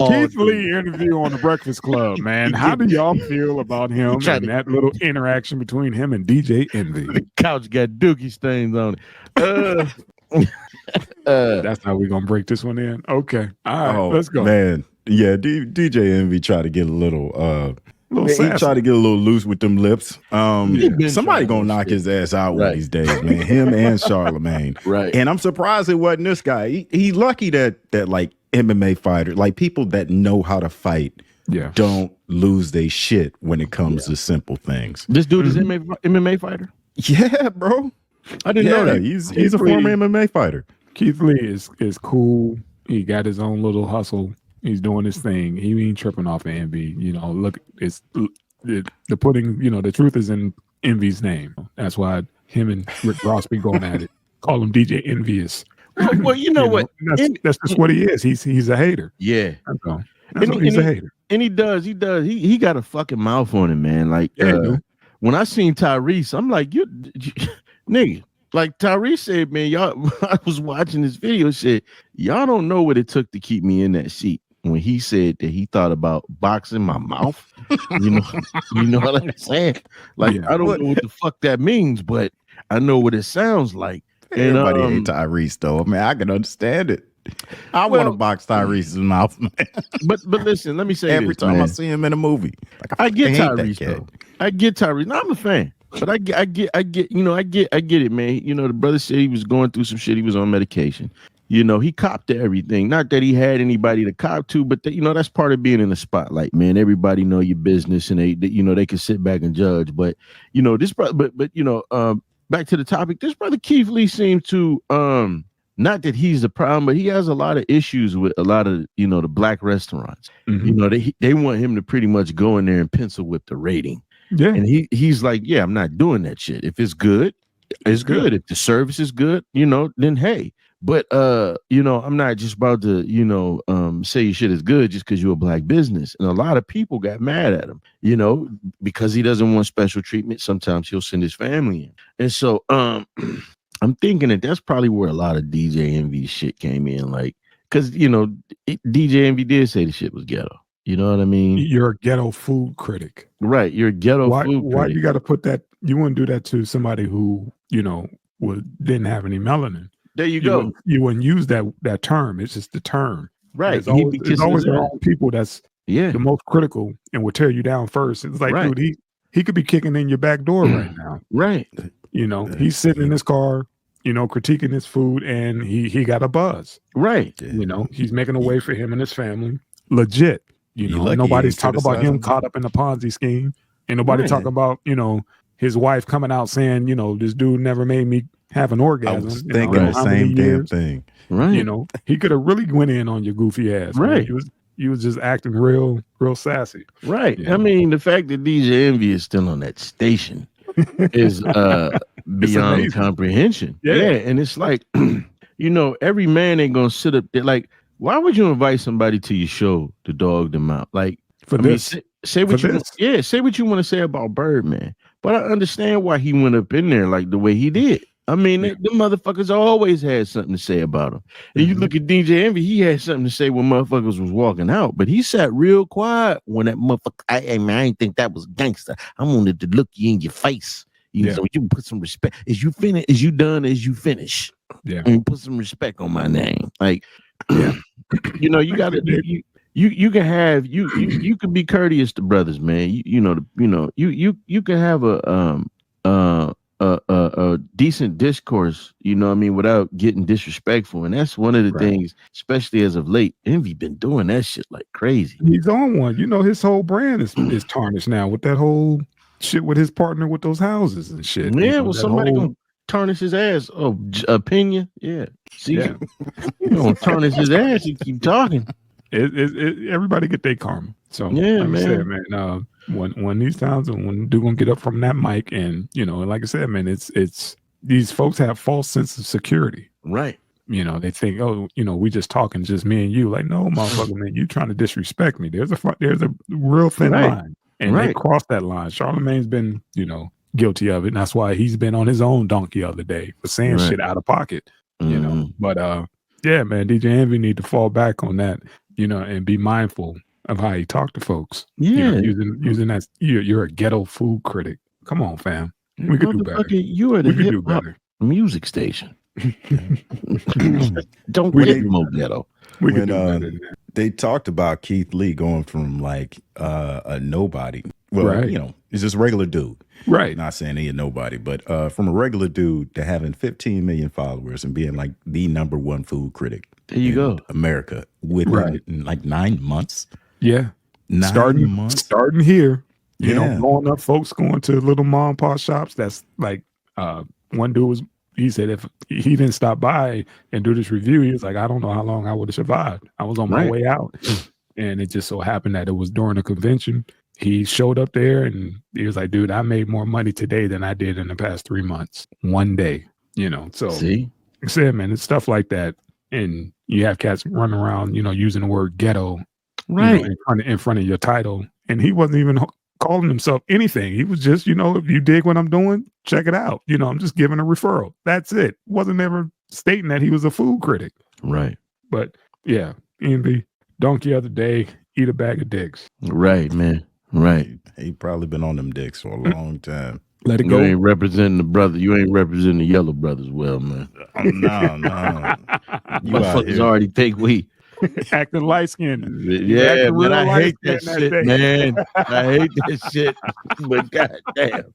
Keith Lee interview on the Breakfast Club, man. How do y'all feel about him and that little interaction between him and DJ Envy? The couch got dookie stains on it. That's how we're gonna break this one in. Okay, all right, let's go, man. Yeah, DJ Envy tried to get a little he sassy. tried to get a little loose with them lips. Somebody gonna knock his ass out one of these days, man. Him and Charlemagne. Right. And I'm surprised it wasn't this guy. He lucky that like MMA fighter, like people that know how to fight, don't lose their shit when it comes to simple things. This dude is MMA fighter? Yeah, bro. I didn't know that. He's a former MMA fighter. Keith Lee is cool. He got his own little hustle. He's doing his thing. He ain't tripping off of Envy. You know, look, it's the pudding. You know, the truth is in Envy's name. That's why him and Rick Ross be going at it. Call him DJ Envious. Well, you know what? That's just what he is. He's a hater. Yeah, he's a hater. And he does. He got a fucking mouth on him, man. Like when I seen Tyrese, I'm like, you nigga. Like Tyrese said, man, y'all. I was watching this video. Said y'all don't know what it took to keep me in that seat. When he said that he thought about boxing my mouth, you know what I'm saying? Like I don't know what the fuck that means, but I know what it sounds like. And, everybody hate Tyrese though. I mean, I can understand it. I want to box Tyrese's mouth, man. But listen, let me say every this, time man. I see him in a movie, like, I get Tyrese though. I get Tyrese. No, I'm a fan. But I get, I get it, man. You know, the brother said he was going through some shit. He was on medication. You know, he copped to everything. Not that he had anybody to cop to, but that's part of being in the spotlight, man. Everybody know your business, and they can sit back and judge. But this brother, back to the topic. This brother Keith Lee seems to not that he's the problem, but he has a lot of issues with a lot of the black restaurants. Mm-hmm. They want him to pretty much go in there and pencil whip the rating. Yeah, and he's like, yeah, I'm not doing that shit. If it's good, it's good. If the service is good, then hey. But I'm not just about to, say your shit is good just because you're a black business. And a lot of people got mad at him, because he doesn't want special treatment. Sometimes he'll send his family in. And so I'm thinking that's probably where a lot of DJ Envy shit came in, like, because DJ Envy did say the shit was ghetto. You know what I mean? You're a ghetto food critic. Right. You're a ghetto food critic. Why you got to put that? You wouldn't do that to somebody who, didn't have any melanin. There you go. You wouldn't use that term. It's just the term. Right. It's always the wrong people that's the most critical and will tear you down first. It's like, dude, he could be kicking in your back door right now. Right. He's sitting in his car, critiquing his food, and he got a buzz. Right. He's making a way for him and his family. Legit. Nobody's talking about him caught up in the Ponzi scheme. And nobody talking about, his wife coming out saying, this dude never made me have an orgasm. I was thinking the same damn thing. Right. He could have really went in on your goofy ass. Right. He was just acting real sassy. Right. I mean, the fact that DJ Envy is still on that station is beyond comprehension. Yeah. And it's like, every man ain't gonna sit up there. Like, why would you invite somebody to your show to dog them out? Like, say what you want to say about Birdman. But I understand why he went up in there like the way he did. I mean, the motherfuckers always had something to say about him. And you look at DJ Envy, he had something to say when motherfuckers was walking out, but he sat real quiet when that motherfucker, I ain't think that was gangster. I wanted to look you in your face. So you put some respect. Is you done as you finish? Yeah. And put some respect on my name. Like, you gotta you can have you can be courteous to brothers, man. You can have a decent discourse, without getting disrespectful. And that's one of the things, especially as of late, Envy been doing that shit like crazy. He's on one. His whole brand is tarnished now with that whole shit with his partner with those houses and shit. Yeah, well, somebody gonna tarnish his ass. Oh, opinion. Yeah. See, you gonna tarnish his ass. You keep talking. Everybody get their karma. So like I said, man, when these times when dude gonna get up from that mic, and like I said, man, it's these folks have false sense of security. Right. They think, oh, we just talking, just me and you. Like, no, motherfucker, man, you trying to disrespect me. There's a real thin line, and they crossed that line. Charlemagne's been, guilty of it, and that's why he's been on his own donkey the other day for saying shit out of pocket. But yeah, man, DJ Envy need to fall back on that and be mindful of how you talk to folks. Yeah. Using that you're a ghetto food critic. Come on, fam. We could do better. You are the We could hip do hop better. music station. Don't We- get more ghetto. We could when do better than that. they talked about Keith Lee going from like a nobody, well, Right. he's just a regular dude. Right. Not saying he a nobody, but from a regular dude to having 15 million followers and being like the #1 food critic There you in go. America within like 9 months. Yeah. 9 months. Starting here, Yeah. blowing up folks going to little mom and pop shops. That's like one dude he said if he didn't stop by and do this review, he was like, I don't know how long I would have survived. I was on my way out. And it just so happened that it was during a convention. He showed up there and he was like, dude, I made more money today than I did in the past 3 months. One day, so See? I said, man, it's stuff like that. And you have cats running around, using the word ghetto Right. in front of your title. And he wasn't even calling himself anything. He was just, if you dig what I'm doing, check it out. I'm just giving a referral. That's it. Wasn't ever stating that he was a food critic. Right. But yeah, Envy, donkey of the day, eat a bag of dicks. Right, man. Right. He probably been on them dicks for a long time. Let it You go. ain't representing the brother. You ain't representing the yellow brothers well, man. No. You out Motherfuckers here. already think we. Acting light skinned. Yeah, man. I hate that shit, man. I hate that shit. But goddamn.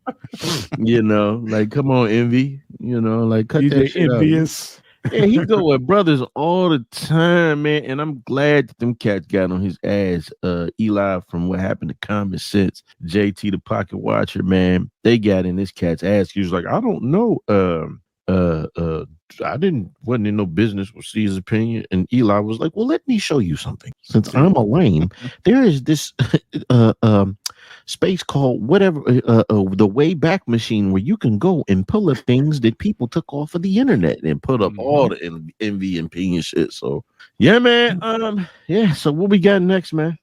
Like, come on, Envy. Like, cut that shit envious. out. Yeah, he go with brothers all the time, man. And I'm glad that them cats got on his ass. Eli from What Happened to Common Sense, JT the Pocket Watcher, man. They got in this cat's ass. He was like, I don't know. Wasn't in no business with C's opinion. And Eli was like, well, let me show you something. Since I'm a lame, there is this space called whatever, the Wayback Machine, where you can go and pull up things that people took off of the internet and put up all the envy and ping and shit. So yeah, man. So what we got next, man?